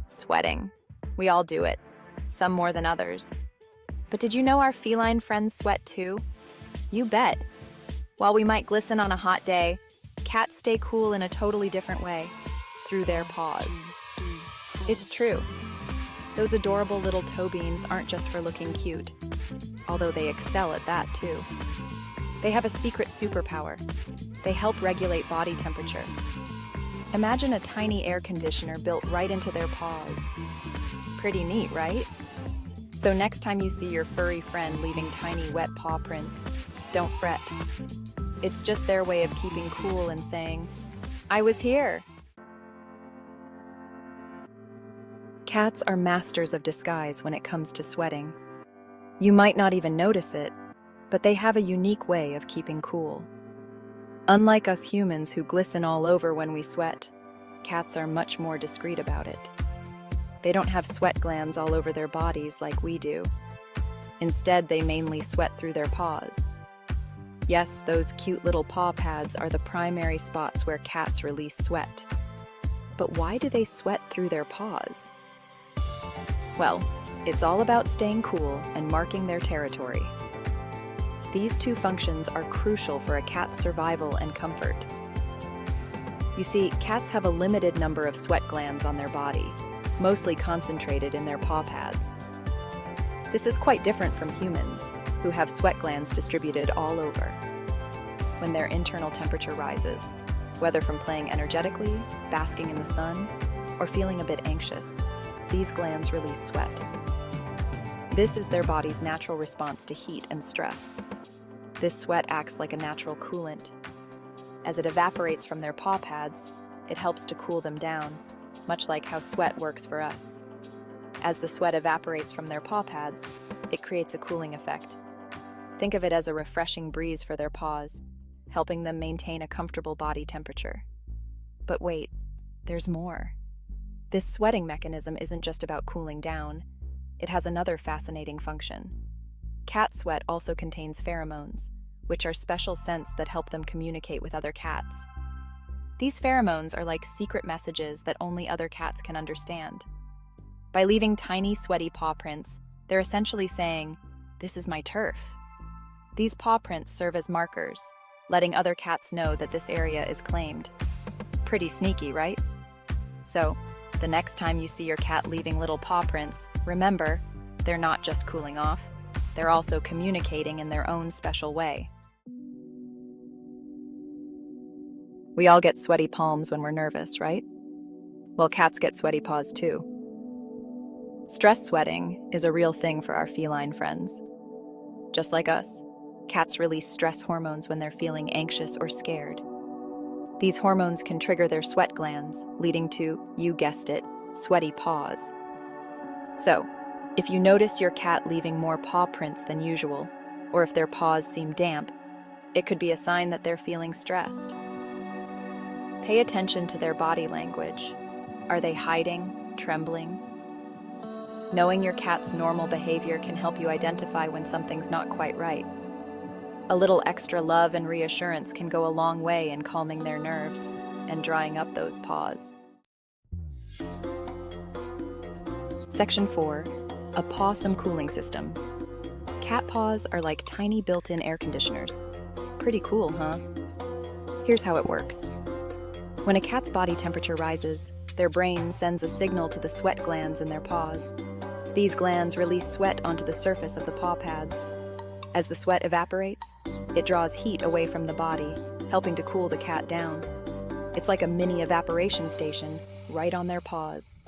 Sweating. We all do it, some more than others. But did you know our feline friends sweat too? You bet. While we might glisten on a hot day, cats stay cool in a totally different way, through their paws. It's true. Those adorable little toe beans aren't just for looking cute, although they excel at that too. They have a secret superpower. They help regulate body temperature. Imagine a tiny air conditioner built right into their paws. Pretty neat, right? So next time you see your furry friend leaving tiny wet paw prints, don't fret. It's just their way of keeping cool and saying, "I was here." Cats are masters of disguise when it comes to sweating. You might not even notice it, but they have a unique way of keeping cool. Unlike us humans who glisten all over when we sweat, cats are much more discreet about it. They don't have sweat glands all over their bodies like we do. Instead, they mainly sweat through their paws. Yes, those cute little paw pads are the primary spots where cats release sweat. But why do they sweat through their paws? Well, it's all about staying cool and marking their territory. These two functions are crucial for a cat's survival and comfort. You see, cats have a limited number of sweat glands on their body, mostly concentrated in their paw pads. This is quite different from humans, who have sweat glands distributed all over. When their internal temperature rises, whether from playing energetically, basking in the sun, or feeling a bit anxious, these glands release sweat. This is their body's natural response to heat and stress. This sweat acts like a natural coolant. As it evaporates from their paw pads, it helps to cool them down, much like how sweat works for us. As the sweat evaporates from their paw pads, it creates a cooling effect. Think of it as a refreshing breeze for their paws, helping them maintain a comfortable body temperature. But wait, there's more. This sweating mechanism isn't just about cooling down. It has another fascinating function. Cat sweat also contains pheromones, which are special scents that help them communicate with other cats. These pheromones are like secret messages that only other cats can understand. By leaving tiny, sweaty paw prints, they're essentially saying, "This is my turf." These paw prints serve as markers, letting other cats know that this area is claimed. Pretty sneaky, right? So, the next time you see your cat leaving little paw prints, remember, they're not just cooling off, they're also communicating in their own special way. We all get sweaty palms when we're nervous, right? Well, cats get sweaty paws too. Stress sweating is a real thing for our feline friends. Just like us, cats release stress hormones when they're feeling anxious or scared. These hormones can trigger their sweat glands, leading to, you guessed it, sweaty paws. So, if you notice your cat leaving more paw prints than usual, or if their paws seem damp, it could be a sign that they're feeling stressed. Pay attention to their body language. Are they hiding, trembling? Knowing your cat's normal behavior can help you identify when something's not quite right. A little extra love and reassurance can go a long way in calming their nerves and drying up those paws. Section 4. A pawsome cooling system. Cat paws are like tiny built-in air conditioners. Pretty cool, huh? Here's how it works. When a cat's body temperature rises, their brain sends a signal to the sweat glands in their paws. These glands release sweat onto the surface of the paw pads. As the sweat evaporates, it draws heat away from the body, helping to cool the cat down. It's like a mini evaporation station right on their paws.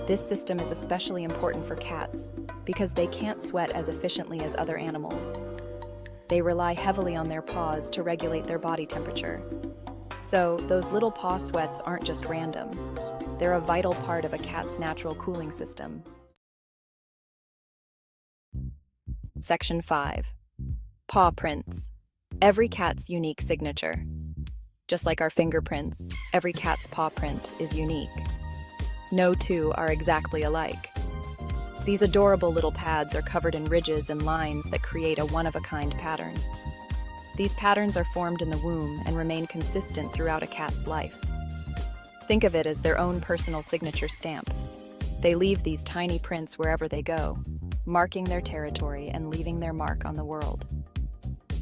This system is especially important for cats because they can't sweat as efficiently as other animals. They rely heavily on their paws to regulate their body temperature. So, those little paw sweats aren't just random. They're a vital part of a cat's natural cooling system. Section 5. Paw prints. Every cat's unique signature. Just like our fingerprints, every cat's paw print is unique. No two are exactly alike. These adorable little pads are covered in ridges and lines that create a one-of-a-kind pattern. These patterns are formed in the womb and remain consistent throughout a cat's life. Think of it as their own personal signature stamp. They leave these tiny prints wherever they go, marking their territory and leaving their mark on the world.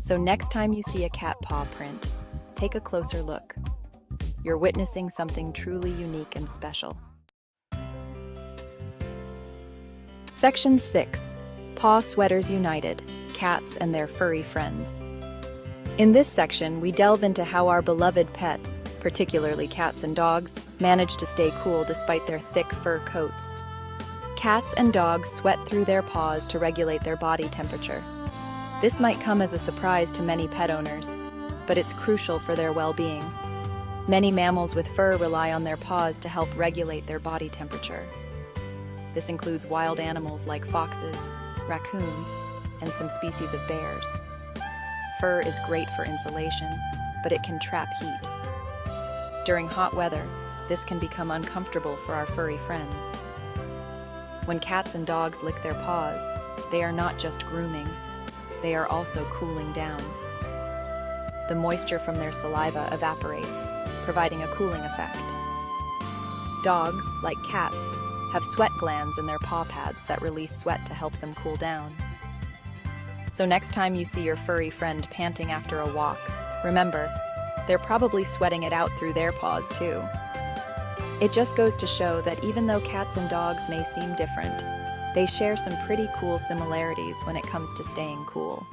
So next time you see a cat paw print, take a closer look. You're witnessing something truly unique and special. Section 6. Paw Sweaters United, Cats and Their Furry Friends. In this section, we delve into how our beloved pets, particularly cats and dogs, manage to stay cool despite their thick fur coats. Cats and dogs sweat through their paws to regulate their body temperature. This might come as a surprise to many pet owners, but it's crucial for their well-being. Many mammals with fur rely on their paws to help regulate their body temperature. This includes wild animals like foxes, raccoons, and some species of bears. Fur is great for insulation, but it can trap heat. During hot weather, this can become uncomfortable for our furry friends. When cats and dogs lick their paws, they are not just grooming, they are also cooling down. The moisture from their saliva evaporates, providing a cooling effect. Dogs, like cats, have sweat glands in their paw pads that release sweat to help them cool down. So next time you see your furry friend panting after a walk, remember, they're probably sweating it out through their paws too. It just goes to show that even though cats and dogs may seem different, they share some pretty cool similarities when it comes to staying cool.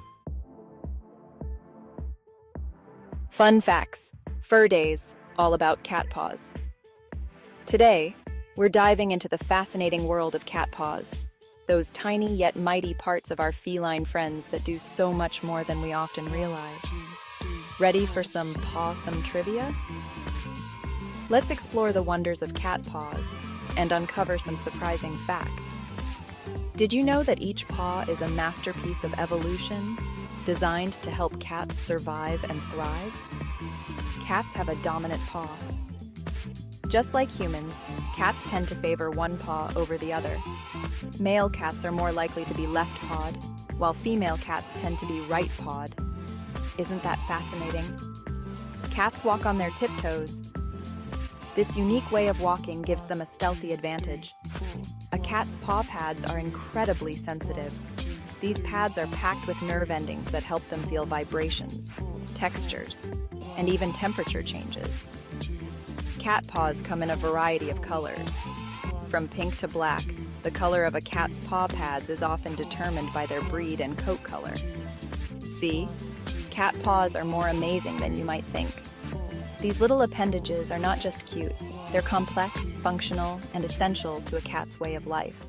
Fun facts. Fur Days, all about cat paws. Today, we're diving into the fascinating world of cat paws. Those tiny yet mighty parts of our feline friends that do so much more than we often realize. Ready for some pawsome trivia? Let's explore the wonders of cat paws and uncover some surprising facts. Did you know that each paw is a masterpiece of evolution, designed to help cats survive and thrive? Cats have a dominant paw. Just like humans, cats tend to favor one paw over the other. Male cats are more likely to be left-pawed, while female cats tend to be right-pawed. Isn't that fascinating? Cats walk on their tiptoes. This unique way of walking gives them a stealthy advantage. A cat's paw pads are incredibly sensitive. These pads are packed with nerve endings that help them feel vibrations, textures, and even temperature changes. Cat paws come in a variety of colors. From pink to black, the color of a cat's paw pads is often determined by their breed and coat color. See, cat paws are more amazing than you might think. These little appendages are not just cute, they're complex, functional, and essential to a cat's way of life.